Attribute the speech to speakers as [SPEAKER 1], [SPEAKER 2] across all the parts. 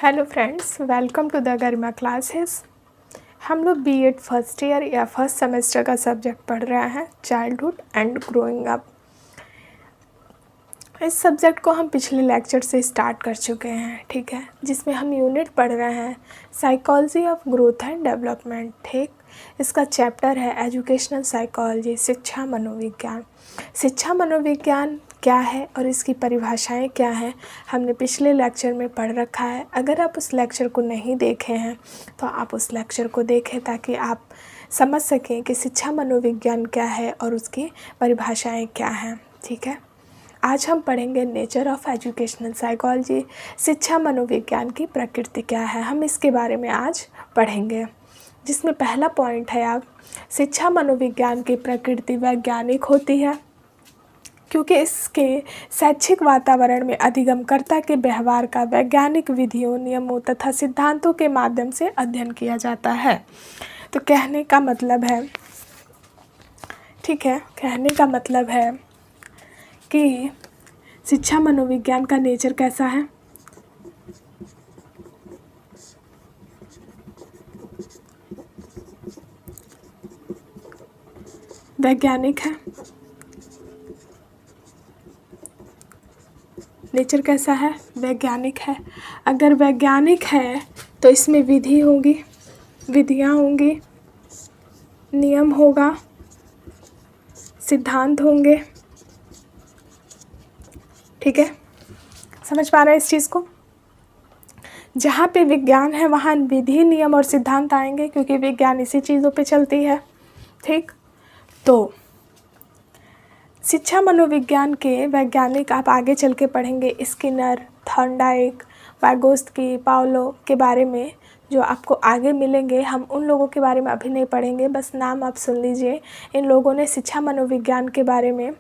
[SPEAKER 1] Hello friends, welcome to the Garima classes. हम लोग B Ed first year या फर्स्ट सेमेस्टर का सब्जेक्ट पढ़ रहे हैं, चाइल्डहुड एंड ग्रोइंग अप। इस सब्जेक्ट को हम पिछले लेक्चर से स्टार्ट कर चुके हैं, ठीक है, जिसमें हम यूनिट पढ़ रहे हैं psychology of growth and development. ठीक, इसका चैप्टर है एजुकेशनल साइकोलॉजी, शिक्षा मनोविज्ञान। शिक्षा मनोविज्ञान क्या है और इसकी परिभाषाएं क्या हैं, हमने पिछले लेक्चर में पढ़ रखा है। अगर आप उस लेक्चर को नहीं देखे हैं तो आप उस लेक्चर को देखें ताकि आप समझ सकें कि शिक्षा मनोविज्ञान क्या है और उसकी परिभाषाएं क्या हैं। ठीक है, आज हम पढ़ेंगे नेचर ऑफ एजुकेशनल साइकोलॉजी, शिक्षा मनोविज्ञान की प्रकृति क्या है, हम इसके बारे में आज पढ़ेंगे। जिसमें पहला पॉइंट है आप शिक्षा मनोविज्ञान की प्रकृति वैज्ञानिक होती है क्योंकि इसके शैक्षिक वातावरण में अधिगमकर्ता के व्यवहार का वैज्ञानिक विधियों, नियमों तथा सिद्धांतों के माध्यम से अध्ययन किया जाता है। तो कहने का मतलब है, ठीक है, कहने का मतलब है कि शिक्षा मनोविज्ञान का नेचर कैसा है, वैज्ञानिक है। नेचर कैसा है, वैज्ञानिक है। अगर वैज्ञानिक है तो इसमें विधि होगी, विधियाँ होंगी, नियम होगा, सिद्धांत होंगे। ठीक है, समझ पा रहे हैं इस चीज़ को। जहाँ पे विज्ञान है वहाँ विधि, नियम और सिद्धांत आएंगे क्योंकि विज्ञान इसी चीज़ों पे चलती है। ठीक, तो शिक्षा मनोविज्ञान के वैज्ञानिक आप आगे चल के पढ़ेंगे स्किनर, थॉर्नडाइक, वाइगोत्स्की, पाउलो के बारे में जो आपको आगे मिलेंगे। हम उन लोगों के बारे में अभी नहीं पढ़ेंगे, बस नाम आप सुन लीजिए। इन लोगों ने शिक्षा मनोविज्ञान के बारे में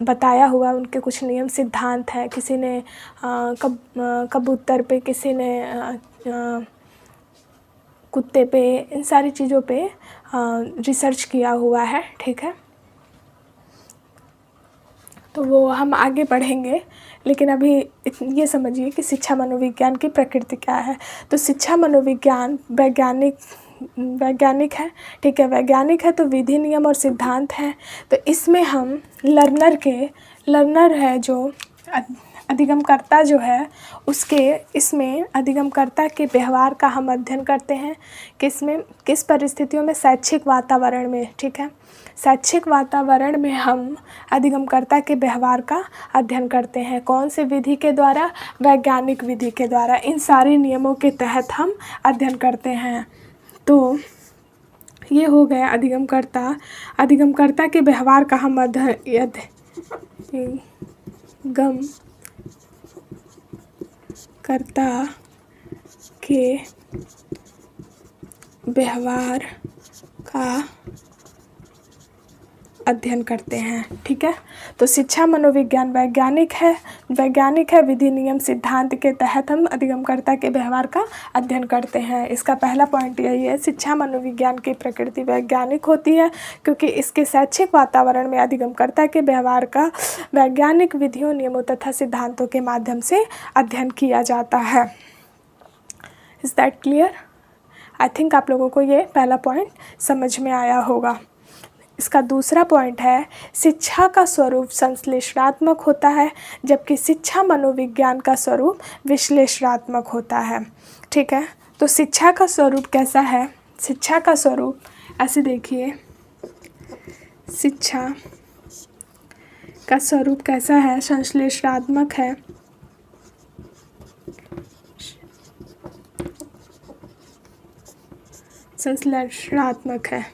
[SPEAKER 1] बताया हुआ, उनके कुछ नियम सिद्धांत हैं। किसी ने कबूतर पे, किसी ने कुत्ते पे, इन सारी चीज़ों पे रिसर्च किया हुआ है। ठीक है, तो वो हम आगे पढ़ेंगे, लेकिन अभी ये समझिए कि शिक्षा मनोविज्ञान की प्रकृति क्या है। तो शिक्षा मनोविज्ञान वैज्ञानिक है। ठीक है, वैज्ञानिक है तो विधि, नियम और सिद्धांत हैं। तो इसमें हम लर्नर है जो अधिगमकर्ता जो है उसके, इसमें अधिगमकर्ता के व्यवहार का हम अध्ययन करते हैं। किस परिस्थितियों में, शैक्षिक वातावरण में। ठीक है, शैक्षिक वातावरण में हम अधिगमकर्ता के व्यवहार का अध्ययन करते हैं। कौन से विधि के द्वारा, वैज्ञानिक विधि के द्वारा। इन सारे नियमों के तहत हम अध्ययन करते हैं। तो ये हो गया अधिगमकर्ता के व्यवहार का हम अधिगमकर्ता के व्यवहार का अध्ययन करते हैं। ठीक है, तो शिक्षा मनोविज्ञान वैज्ञानिक है, विधि, नियम, सिद्धांत के तहत हम अधिगमकर्ता के व्यवहार का अध्ययन करते हैं। इसका पहला पॉइंट यही है, शिक्षा मनोविज्ञान की प्रकृति वैज्ञानिक होती है क्योंकि इसके शैक्षिक वातावरण में अधिगमकर्ता के व्यवहार का वैज्ञानिक विधियों, नियमों तथा सिद्धांतों के माध्यम से अध्ययन किया जाता है। Is that clear? I think आप लोगों को ये पहला पॉइंट समझ में आया होगा। इसका दूसरा पॉइंट है, शिक्षा का स्वरूप संश्लेषणात्मक होता है जबकि शिक्षा मनोविज्ञान का स्वरूप विश्लेषणात्मक होता है। ठीक है, तो शिक्षा का स्वरूप कैसा है, शिक्षा का स्वरूप ऐसे देखिए, शिक्षा का स्वरूप कैसा है, संश्लेषणात्मक है। संश्लेषणात्मक है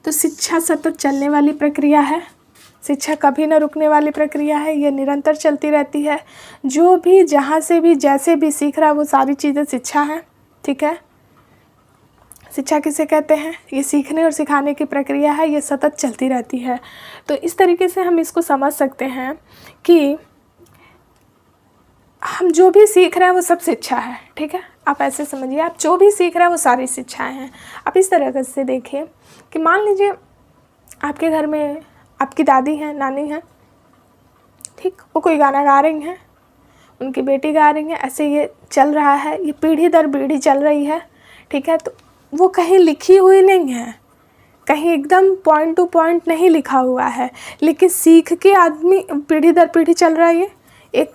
[SPEAKER 1] तो शिक्षा सतत चलने वाली प्रक्रिया है, शिक्षा कभी न रुकने वाली प्रक्रिया है, ये निरंतर चलती रहती है। जो भी जहाँ से भी जैसे भी सीख रहा है वो सारी चीज़ें शिक्षा हैं। ठीक है, शिक्षा किसे कहते हैं, ये सीखने और सिखाने की प्रक्रिया है, ये सतत चलती रहती है। तो इस तरीके से हम इसको समझ सकते हैं कि हम जो भी सीख रहे हैं वो सब शिक्षा है। ठीक है, आप ऐसे समझिए, आप जो भी सीख रहे हैं वो सारी शिक्षाएं हैं। आप इस तरह से देखिए कि मान लीजिए आपके घर में आपकी दादी हैं, नानी हैं, ठीक, वो कोई गाना गा रही हैं, उनकी बेटी गा रही है, ऐसे ये चल रहा है, ये पीढ़ी दर पीढ़ी चल रही है, ठीक है। तो वो कहीं लिखी हुई नहीं है, कहीं एकदम पॉइंट टू पॉइंट नहीं लिखा हुआ है, लेकिन सीख के आदमी पीढ़ी दर पीढ़ी चल रहा है। ये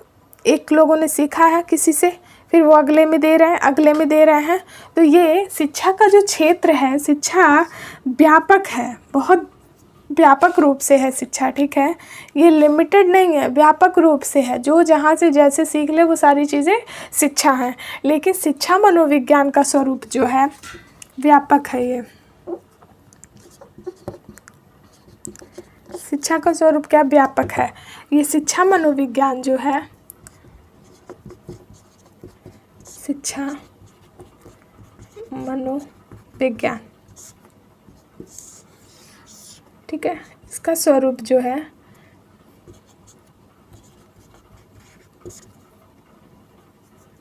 [SPEAKER 1] एक लोगों ने सीखा है किसी से, फिर वो अगले में दे रहे हैं, अगले में दे रहे हैं। तो ये शिक्षा का जो क्षेत्र है, शिक्षा व्यापक है, बहुत व्यापक रूप से है शिक्षा, ठीक है। ये लिमिटेड नहीं है, व्यापक रूप से है, जो जहाँ से जैसे सीख ले वो सारी चीज़ें शिक्षा है। लेकिन शिक्षा मनोविज्ञान का स्वरूप जो है व्यापक है। ये शिक्षा का स्वरूप क्या व्यापक है। ये शिक्षा मनोविज्ञान जो है, शिक्षा मनोविज्ञान, ठीक है, इसका स्वरूप जो है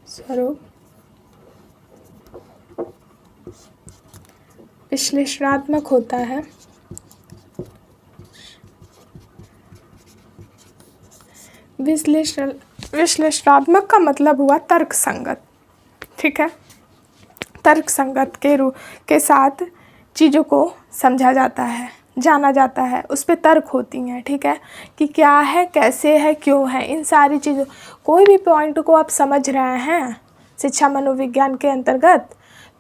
[SPEAKER 1] स्वरूप विश्लेषणात्मक होता है। विश्लेषणात्मक का मतलब हुआ तर्क संगत, ठीक है। तर्क संगत के साथ चीज़ों को समझा जाता है, जाना जाता है, उस पे तर्क होती हैं, ठीक है, कि क्या है, कैसे है, क्यों है, इन सारी चीज़ों, कोई भी पॉइंट को आप समझ रहे हैं शिक्षा मनोविज्ञान के अंतर्गत,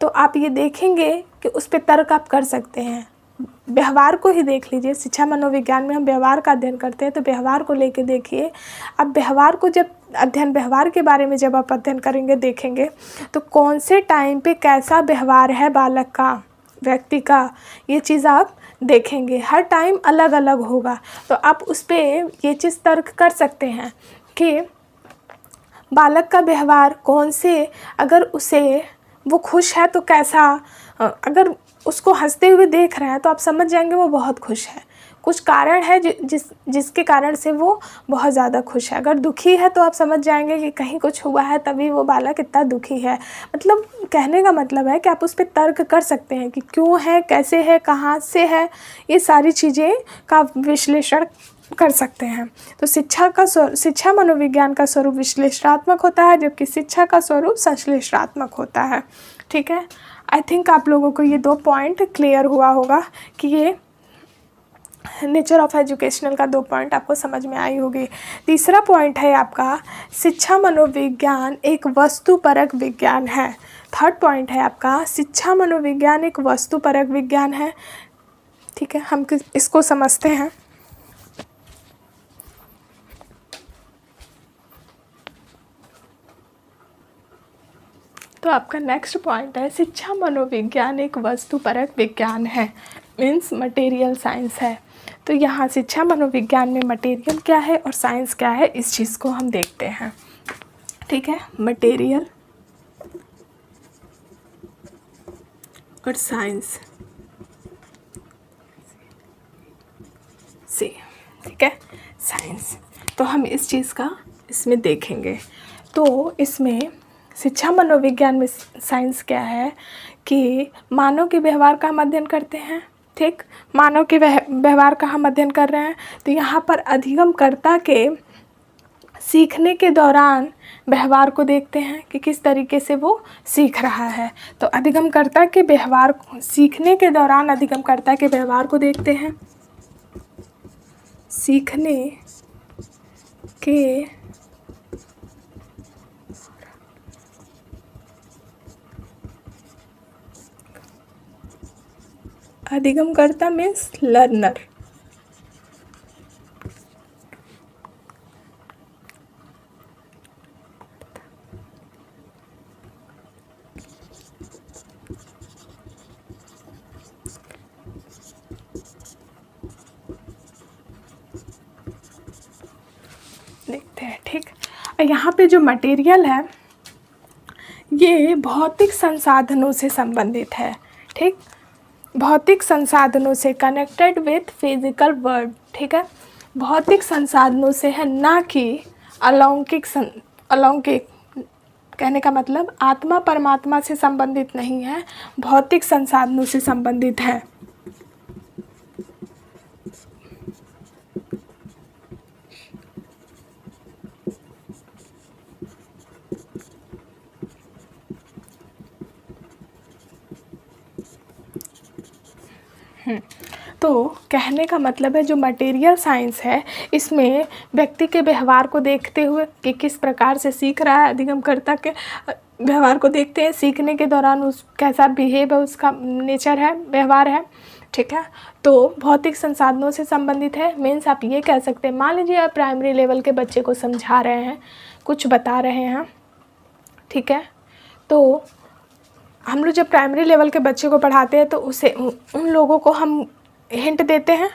[SPEAKER 1] तो आप ये देखेंगे कि उस पे तर्क आप कर सकते हैं। व्यवहार को ही देख लीजिए, शिक्षा मनोविज्ञान में हम व्यवहार का अध्ययन करते हैं, तो व्यवहार को लेके देखिए। अब व्यवहार को जब व्यवहार के बारे में जब आप अध्ययन करेंगे, देखेंगे, तो कौन से टाइम पे कैसा व्यवहार है बालक का, व्यक्ति का, ये चीज़ आप देखेंगे। हर टाइम अलग अलग होगा, तो आप उस पर ये चीज़ तर्क कर सकते हैं कि बालक का व्यवहार कौन से, अगर उसे वो खुश है तो कैसा, अगर उसको हंसते हुए देख रहे हैं तो आप समझ जाएंगे वो बहुत खुश है, कुछ कारण है जिसके कारण से वो बहुत ज़्यादा खुश है। अगर दुखी है तो आप समझ जाएंगे कि कहीं कुछ हुआ है तभी वो बालक इतना दुखी है। मतलब कहने का मतलब है कि आप उस पर तर्क कर सकते हैं कि क्यों है, कैसे है, कहाँ से है, ये सारी चीज़ें का विश्लेषण कर सकते हैं। तो शिक्षा मनोविज्ञान का स्वरूप विश्लेषणात्मक होता है, जबकि शिक्षा का स्वरूप संश्लेषणात्मक होता है, ठीक है। आई थिंक आप लोगों को ये 2 पॉइंट क्लियर हुआ होगा कि ये नेचर ऑफ एजुकेशनल का 2 पॉइंट आपको समझ में आई होगी। तीसरा पॉइंट है आपका, शिक्षा मनोविज्ञान एक वस्तुपरक विज्ञान है। थर्ड पॉइंट है आपका, शिक्षा मनोविज्ञान एक वस्तुपरक विज्ञान है, ठीक है। हम इसको समझते हैं। तो आपका नेक्स्ट पॉइंट है, शिक्षा मनोविज्ञान एक वस्तुपरक विज्ञान है, मीन्स मटेरियल साइंस है। तो यहाँ शिक्षा मनोविज्ञान में मटेरियल क्या है और साइंस क्या है, इस चीज़ को हम देखते हैं, ठीक है। मटेरियल और साइंस से, ठीक है, साइंस। तो हम इस चीज़ का इसमें देखेंगे। तो इसमें शिक्षा मनोविज्ञान में साइंस क्या है कि मानव के व्यवहार का हम अध्ययन करते हैं, ठीक। मानव के व्यवहार का हम अध्ययन कर रहे हैं, तो यहाँ पर अधिगमकर्ता के सीखने के दौरान व्यवहार को देखते हैं कि किस तरीके से वो सीख रहा है। तो अधिगमकर्ता के व्यवहार, सीखने के दौरान अधिगमकर्ता के व्यवहार को देखते हैं। सीखने के अधिगमकर्ता मीन्स लर्नर, देखते हैं, ठीक। यहाँ पे जो मटेरियल है ये भौतिक संसाधनों से संबंधित है, ठीक। भौतिक संसाधनों से, कनेक्टेड विथ फिजिकल वर्ल्ड, ठीक है। भौतिक संसाधनों से है, ना कि अलौकिक अलौकिक, कहने का मतलब आत्मा परमात्मा से संबंधित नहीं है, भौतिक संसाधनों से संबंधित है। तो कहने का मतलब है जो मटेरियल साइंस है इसमें व्यक्ति के व्यवहार को देखते हुए कि किस प्रकार से सीख रहा है, अधिगमकर्ता के व्यवहार को देखते हैं, सीखने के दौरान उस कैसा बिहेव है, उसका नेचर है, व्यवहार है, ठीक है। तो भौतिक संसाधनों से संबंधित है। मीन्स आप ये कह सकते हैं, मान लीजिए आप प्राइमरी लेवल के बच्चे को समझा रहे हैं, कुछ बता रहे हैं, ठीक है। तो हम लोग जब प्राइमरी लेवल के बच्चे को पढ़ाते हैं तो उसे उन लोगों को हम हिंट देते हैं,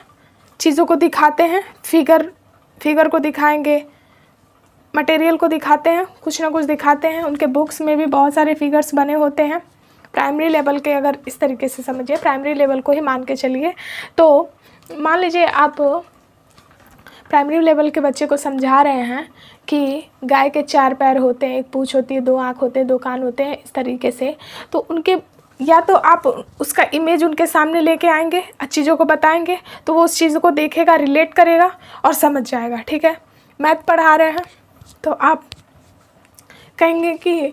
[SPEAKER 1] चीज़ों को दिखाते हैं, फिगर को दिखाएंगे, मटेरियल को दिखाते हैं, कुछ ना कुछ दिखाते हैं। उनके बुक्स में भी बहुत सारे फिगर्स बने होते हैं। प्राइमरी लेवल के अगर इस तरीके से समझिए, प्राइमरी लेवल को ही मान के चलिए। तो मान लीजिए आप प्राइमरी लेवल के बच्चे को समझा रहे हैं कि गाय के 4 पैर होते हैं, एक पूँछ होती है, 2 आँख होते हैं, 2 कान होते हैं, इस तरीके से। तो उनके या तो आप उसका इमेज उनके सामने लेके आएंगे, चीज़ों को बताएंगे, तो वो उस चीज़ को देखेगा, रिलेट करेगा और समझ जाएगा, ठीक है। मैथ पढ़ा रहे हैं तो आप कहेंगे कि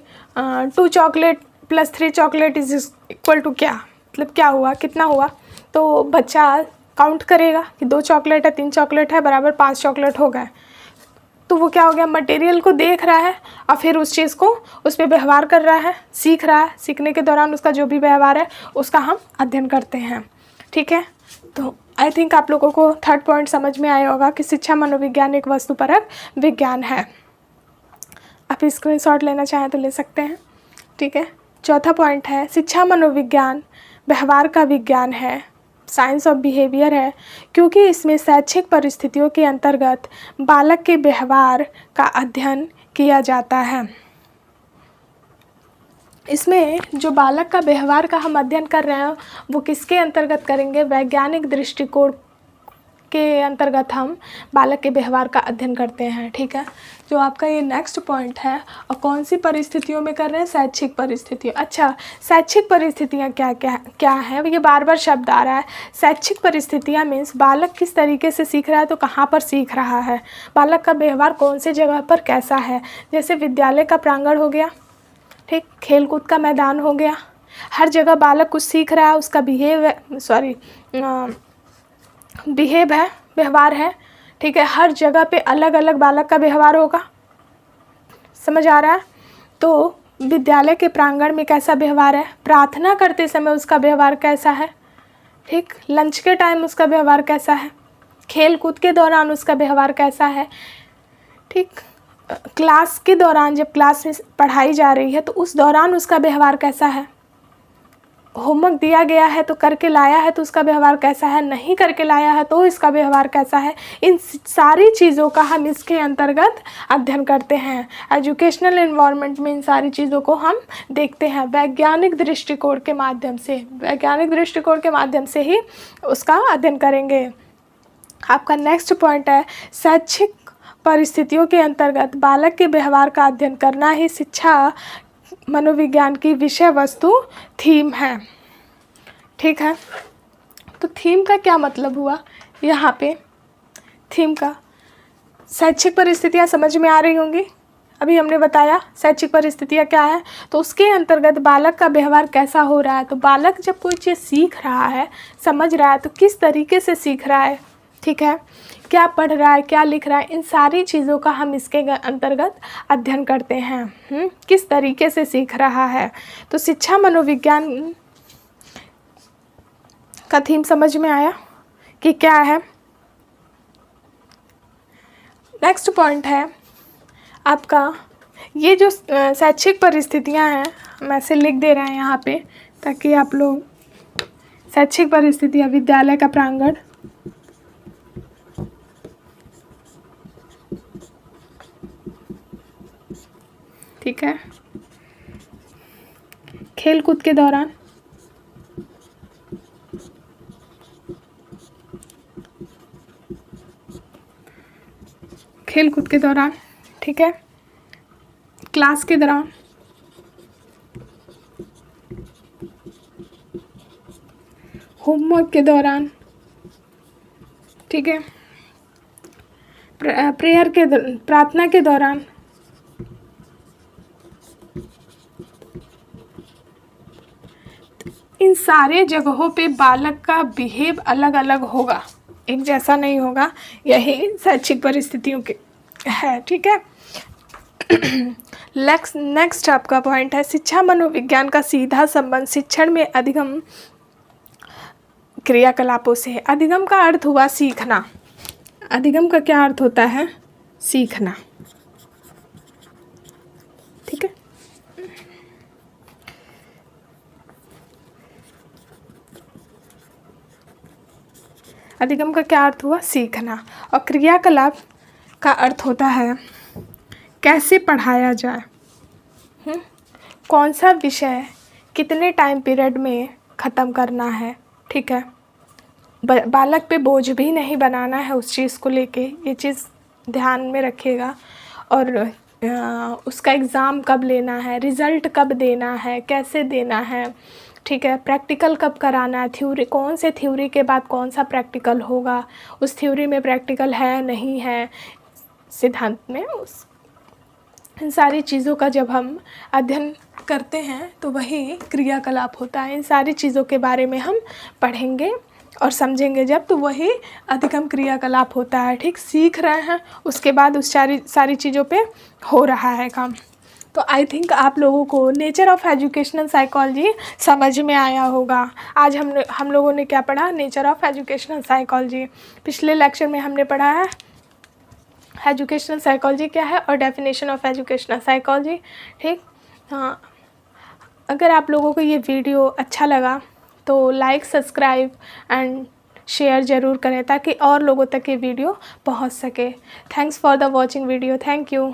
[SPEAKER 1] 2 chocolate + 3 chocolate is equal to क्या, मतलब क्या हुआ, कितना हुआ। तो बच्चा काउंट करेगा कि 2 चॉकलेट है, 3 चॉकलेट है, बराबर 5 चॉकलेट हो गए। तो वो क्या हो गया, मटेरियल को देख रहा है और फिर उस चीज़ को उस पर व्यवहार कर रहा है, सीख रहा है। सीखने के दौरान उसका जो भी व्यवहार है उसका हम अध्ययन करते हैं, ठीक है। तो आई थिंक आप लोगों को 3rd पॉइंट समझ में आया होगा कि शिक्षा मनोविज्ञान एक वस्तुपरक विज्ञान है। आप स्क्रीनशॉट लेना चाहें तो ले सकते हैं, ठीक है। 4था पॉइंट है शिक्षा मनोविज्ञान व्यवहार का विज्ञान है, साइंस ऑफ बिहेवियर है, क्योंकि इसमें शैक्षिक परिस्थितियों के अंतर्गत बालक के व्यवहार का अध्ययन किया जाता है। इसमें जो बालक का व्यवहार का हम अध्ययन कर रहे हैं वो किसके अंतर्गत करेंगे, वैज्ञानिक दृष्टिकोण के अंतर्गत हम बालक के व्यवहार का अध्ययन करते हैं, ठीक है। जो आपका ये नेक्स्ट पॉइंट है, और कौन सी परिस्थितियों में कर रहे हैं, शैक्षिक परिस्थितियों। अच्छा, शैक्षिक परिस्थितियाँ क्या क्या क्या है, ये बार बार शब्द आ रहा है। शैक्षिक परिस्थितियाँ मीन्स बालक किस तरीके से सीख रहा है, तो कहाँ पर सीख रहा है, बालक का व्यवहार कौन से जगह पर कैसा है। जैसे विद्यालय का प्रांगण हो गया, ठीक, खेल कूद का मैदान हो गया, हर जगह बालक कुछ सीख रहा है, उसका बिहेव है, व्यवहार है, ठीक है। हर जगह पे अलग अलग बालक का व्यवहार होगा, समझ आ रहा है। तो विद्यालय के प्रांगण में कैसा व्यवहार है, प्रार्थना करते समय उसका व्यवहार कैसा है, ठीक, लंच के टाइम उसका व्यवहार कैसा है, खेल कूद के दौरान उसका व्यवहार कैसा है, ठीक, क्लास के दौरान जब क्लास में पढ़ाई जा रही है तो उस दौरान उसका व्यवहार कैसा है, होमवर्क दिया गया है तो करके लाया है तो उसका व्यवहार कैसा है, नहीं करके लाया है तो इसका व्यवहार कैसा है। इन सारी चीज़ों का हम इसके अंतर्गत अध्ययन करते हैं। एजुकेशनल एनवायरनमेंट में इन सारी चीज़ों को हम देखते हैं वैज्ञानिक दृष्टिकोण के माध्यम से, वैज्ञानिक दृष्टिकोण के माध्यम से ही उसका अध्ययन करेंगे। आपका नेक्स्ट पॉइंट है शैक्षिक परिस्थितियों के अंतर्गत बालक के व्यवहार का अध्ययन करना ही शिक्षा मनोविज्ञान की विषय वस्तु थीम है, ठीक है। तो थीम का क्या मतलब हुआ, यहाँ पे थीम का शैक्षिक परिस्थितियाँ समझ में आ रही होंगी। अभी हमने बताया शैक्षिक परिस्थितियाँ क्या है, तो उसके अंतर्गत बालक का व्यवहार कैसा हो रहा है। तो बालक जब कोई चीज़ सीख रहा है, समझ रहा है, तो किस तरीके से सीख रहा है, ठीक है, क्या पढ़ रहा है, क्या लिख रहा है, इन सारी चीज़ों का हम इसके अंतर्गत अध्ययन करते हैं। किस तरीके से सीख रहा है। तो शिक्षा मनोविज्ञान का थीम समझ में आया कि क्या है। नेक्स्ट पॉइंट है आपका ये जो शैक्षिक परिस्थितियां हैं, हम ऐसे लिख दे रहे हैं यहाँ पे ताकि आप लोग शैक्षिक परिस्थितियां, विद्यालय का प्रांगण, ठीक है, खेल कूद के दौरान, खेल कूद के दौरान, ठीक है, क्लास के दौरान, होमवर्क के दौरान, ठीक है, प्रार्थना के दौरान, इन सारे जगहों पे बालक का बिहेव अलग अलग होगा, एक जैसा नहीं होगा। यही शैक्षिक परिस्थितियों के है, ठीक है। नेक्स्ट आपका पॉइंट है शिक्षा मनोविज्ञान का सीधा संबंध शिक्षण में अधिगम क्रियाकलापों से है। अधिगम का अर्थ हुआ सीखना। अधिगम का क्या अर्थ होता है? सीखना, ठीक है। अधिगम का क्या अर्थ हुआ? सीखना। और क्रियाकलाप का अर्थ होता है कैसे पढ़ाया जाए, कौन सा विषय कितने टाइम पीरियड में ख़त्म करना है, ठीक है। बालक पे बोझ भी नहीं बनाना है उस चीज़ को लेके, ये चीज़ ध्यान में रखिएगा। और उसका एग्ज़ाम कब लेना है, रिज़ल्ट कब देना है, कैसे देना है, ठीक है। प्रैक्टिकल कब कराना है, थ्योरी कौन से थ्योरी के बाद कौन सा प्रैक्टिकल होगा, उस थ्योरी में प्रैक्टिकल है नहीं है, सिद्धांत में इन सारी चीज़ों का जब हम अध्ययन करते हैं तो वही क्रियाकलाप होता है। इन सारी चीज़ों के बारे में हम पढ़ेंगे और समझेंगे जब, तो वही अधिगम क्रियाकलाप होता है, ठीक। सीख रहे हैं, उसके बाद उस सारी चीज़ों पे हो रहा है काम। तो आई थिंक आप लोगों को नेचर ऑफ एजुकेशनल साइकोलॉजी समझ में आया होगा। आज हम लोगों ने क्या पढ़ा? Nature of educational psychology. पिछले लेक्चर में हमने पढ़ा है एजुकेशनल साइकोलॉजी क्या है और डेफिनेशन ऑफ एजुकेशनल साइकोलॉजी, ठीक। हाँ, अगर आप लोगों को ये वीडियो अच्छा लगा तो लाइक, सब्सक्राइब एंड शेयर ज़रूर करें ताकि और लोगों तक ये वीडियो पहुंच सके। Thanks for the watching video. Thank you.